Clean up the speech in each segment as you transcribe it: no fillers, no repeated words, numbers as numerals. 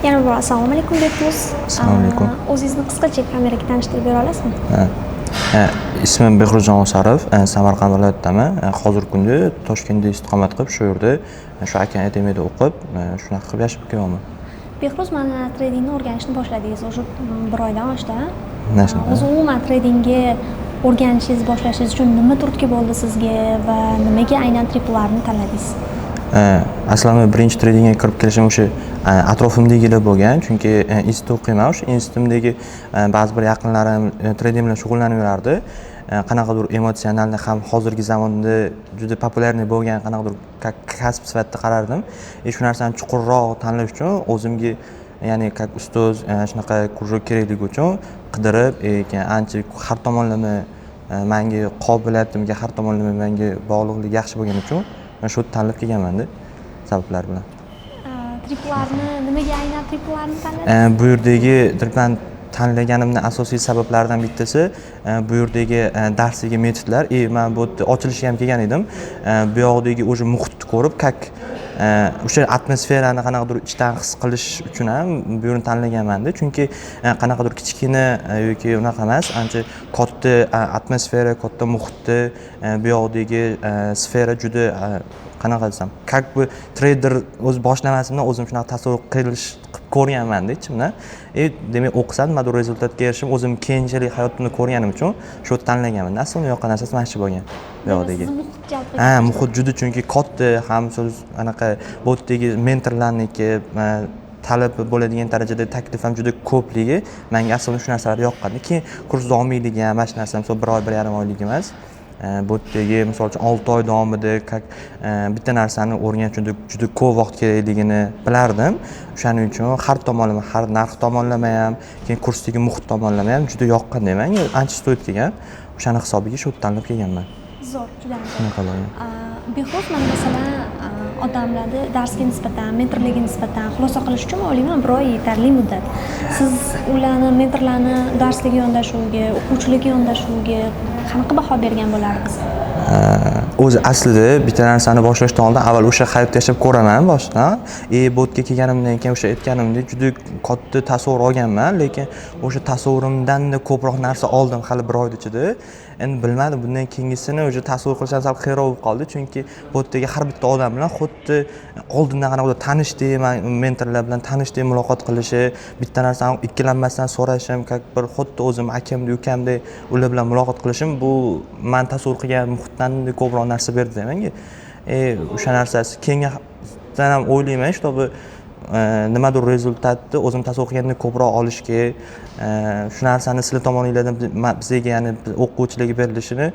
Yana bir assalomu alaykum Behruz. Assalomu alaykum. O'zingizni qisqacha kameraga tanishtirib bera olasizmi? Ismim Behruzjon Osarov, Samarqand viloyatidaman. Hozirgi kunda Toshkentda istiqomat qilib, shu yerda shu akademiyada o'qib, shunaqa qilib yashab kelyapman. Behruz, mana tradingni o'rganishni boshladingiz, o'sha bir oydan oshdi. Nasib. Umuman tradingga o'rganishingiz, boshlashingiz uchun nima turtki bo'ldi sizga va nimaga aynan triplarni tanladingiz? Aslida birinchi tradingga kirib kelishim o'sha atrofimdagilar bo'lgan, chunki institut o'qiyman. O'sha institutimdagi ba'zi bir yaqinlarim trading bilan shug'ullanib yurardi. Qanaqadir emotsionalni ham hozirgi zamonda juda populyarniy bo'lgan qanaqadir kasb sifatida qarardim. Shu narsani chuqurroq tanlash uchun o'zimga, ya'ni как ustoz shunaqa kurslar kerakligi uchun qidirib, ancha har tomonlama menga qobiliyatimga, har tomonlama menga bog'liqligi yaxshi bo'lgani uchun shu tanlab kelganman-da sabablar bilan. Triplarni nimaga aynan triplarni tanladingiz? Bu yerdagi triplarni tanlaganimning asosiy sabablaridan bittasi bu yerdagi darsligi metodlar. Men bu yerda ochilishga ham kelgan edim. Bu yoqdagi o'sha muhitni ko'rib, как o'sha atmosferani qanaqadir ichdan his qilish uchun ham bu yerni tanlaganman-da. Chunki qanaqadir kichkina yoki unaqa emas, ancha katta atmosfera, katta muhitda bu yoqdagi sfera juda qanaqa desam, как бы trader o'z boshlamasimdan o'zim shunaqa tasavvur qilib ko'rganman-da ichimdan. Demak, o'qisam nimadir rezultatga erishib, o'zim keyinchalik hayotimda ko'rganim uchun shu tanlaganman. Aslida u yoqqa narsasi mana shu bo'lgan. Bu yoqdagi. Muhit juda, chunki katta ham so'z anaqa bu yerdagi mentorlarniki talab bo'ladigan darajada taklif ham juda ko'pligi menga aslida shu narsalar yoqqandi. Keyin kurs davomiyligi ham mana shu narsa, misol 1 oy, 1,5 oylik emas. Bu yerdagi misol uchun 6 oy davomida bitta narsani o'rganish uchun juda ko'p vaqt kerakligini bilardim. O'shaning uchun har tomonlama, har narx tomonlama ham, keyin kursdagi muhit tomonlama ham juda yoqqan menga. Ancha stoyib kelgan. O'shani hisobiga shu tanlab kelganman. Zo'r, juda zo'r. Shunaqa bo'lgan. Behruz, men masalan odamlarni darsga nisbatan, mentorlarga nisbatan xulosa qilish uchun o'ylayman 1 oy yetarli muddat. Siz ularni, mentorlarni darslarga yondashuviga, o'quvchilarga yondashuviga qanaqa baho bergan bo'lardingiz? O'zi aslida bitta narsani boshlashdan oldin avval o'sha hayotda yashab ko'raman boshdan. Bu yerga kelganimdan keyin o'sha aytganimdek juda katta tasavvur olganman, lekin o'sha tasavvurimdan ko'proq narsa oldim hali 1 oy ichida. Endi bilmadim, bundan keyingisini o'sha tasavvur qilishim sal qiyinroq bo'lib qoldi, chunki bu yerdagi har bitta odam bilan xuddi oldindan qanaqadir tanishdek, mentorlar bilan tanishdek muloqot qilishi, bitta narsani ikkilanmasdan so'rashim, bir xuddi o'zim akamdek, ukamdek ular bilan muloqot qilishim, bu men tasavvur qilgan muhitdan ko'proq narsa berdi menga. O'sha narsasi keyingidan ham o'ylayman, shtobi nimadir rezultatni o'zim tasavvur qilgandan ko'proq olishga, shu narsani sizlar tomoningizdan bizga, ya'ni o'quvchilarga berilishini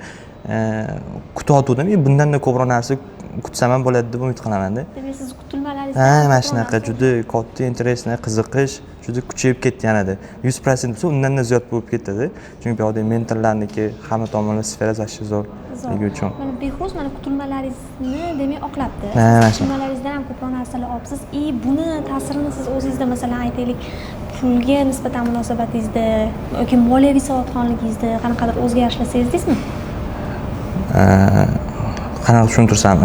kutayotgandim. Bundan ko'proq narsa kutsam ham bo'ladi deb umid qilaman-da. Demak, siz kutilmalaringiz mana shunaqa juda katta interesni, qiziqish juda kuchayib ketdi yanada. 100% bo'lsa, undan ziyod bo'lib ketadi. Chunki bu yoqda mentorlarniki hamma tomonlama sferasi yaxshi zo'r. Uchun. Mana Behruz, mana kutilmalaringizni demak oqlabdi. Kutilmalaringizdan ham ko'proq narsalar olibsiz. Buni ta'sirini siz o'zingizda masalan aytaylik, pulga nisbatan munosabatingizda yoki moliyaviy savodxonligingizda qanaqadir o'zgarishlar sezdingizmi? Qanaqa tushuntirsam,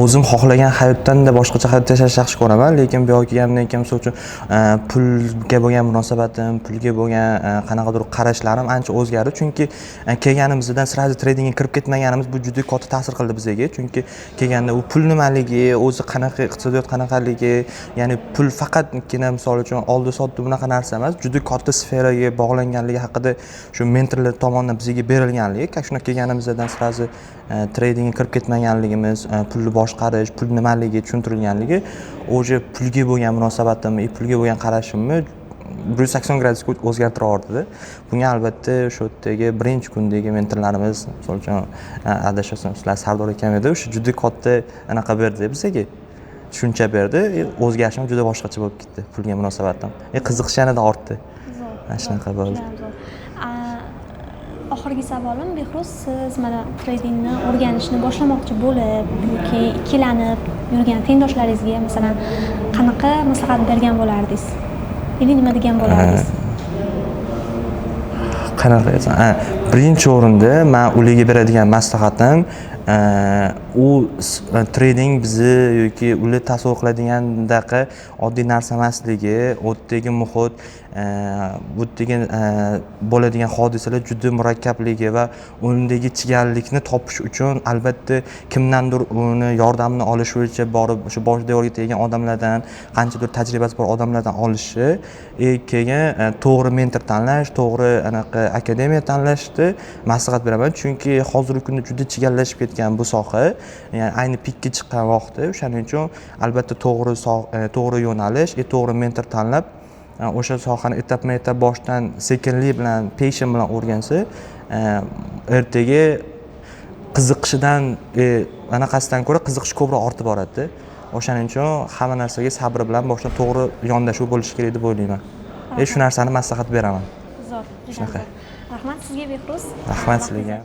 o'zim xohlagan hayotdan-da boshqacha hayot yashashni yaxshi ko'raman, lekin bu yoqqa kelganimdan keyin misol uchun pulga bo'lgan munosabatim, pulga bo'lgan qanaqadir qarashlarim ancha o'zgardi, chunki kelganimizdan sirasi tradingga kirib ketmaganimiz bu juda katta ta'sir qildi bizga, chunki kelganda u pul nimaligi, o'zi qanaqa iqtisodiyot qanaqaligi, ya'ni pul faqatgina misol uchun oldi-sotdi bunaqa narsa emas, juda katta sferaga bog'langanligi haqida shu mentorlar tomonidan bizga berilganligi, shunaqa kelganimizdan sirasi tradingga kirib ketmaganligimiz, pulni boshqarish, pul nimaligi tushuntirilganligi, o'sha pulga bo'lgan munosabatimni, pulga bo'lgan qarashimni 180 gradusga o'zgartira oldi. Bunga albatta o'sha yerdagi birinchi kundagi mentorlarimiz, misol uchun adashasam sizlar Sardor akam edi, o'sha juda katta anaqa berdi bizga. Tushuncha berdi, o'zgarishim juda boshqacha bo'lib ketdi pulga munosabatim. Qiziqish yanada ortdi. Mana shunaqa bo'ldi. Oxirgi savolim, Behruz, siz mana tradingni o'rganishni boshlamoqchi bo'lib yoki ikkilanib yurgan tengdoshlaringizga masalan qanaqa maslahat bergan bo'lardingiz? Nima degan bo'lardingiz? Qanaqa desam, birinchi o'rinda men ularga beradigan maslahatim u trading bizni yoki ular tasavvur qiladigandaqa oddiy narsa emasligi, u yerdagi muhit, bu yerdagi bo'ladigan hodisalar juda murakkabligi va undagi chigallikni topish uchun albatta kimdandir uni yordamini olish bo'yicha borib o'sha bosh devorga teggan odamlardan, qanchadir tajribasi bor odamlardan olishi, keyin to'g'ri mentor tanlash, to'g'ri anaqa akademiya tanlashni maslahat beraman, chunki hozirgi kunda juda chigallashib ketgan bu soha, ya'ni ayni pikka chiqqan vaqti, o'shaning uchun albatta to'g'ri yo'nalish, to'g'ri mentor tanlab o'sha sohani etapma-etap boshdan sekinlik bilan, passion bilan o'rgansa, ertaga qiziqishidan anaqasidan ko'ra qiziqish ko'proq ortib boradi. O'shaning uchun hamma narsaga sabr bilan boshdan to'g'ri yondashuv bo'lishi kerak deb o'ylayman. Shu narsani maslahat beraman. Zo'r. Shunaqa. Rahmat sizga, Behruz. Rahmat sizga.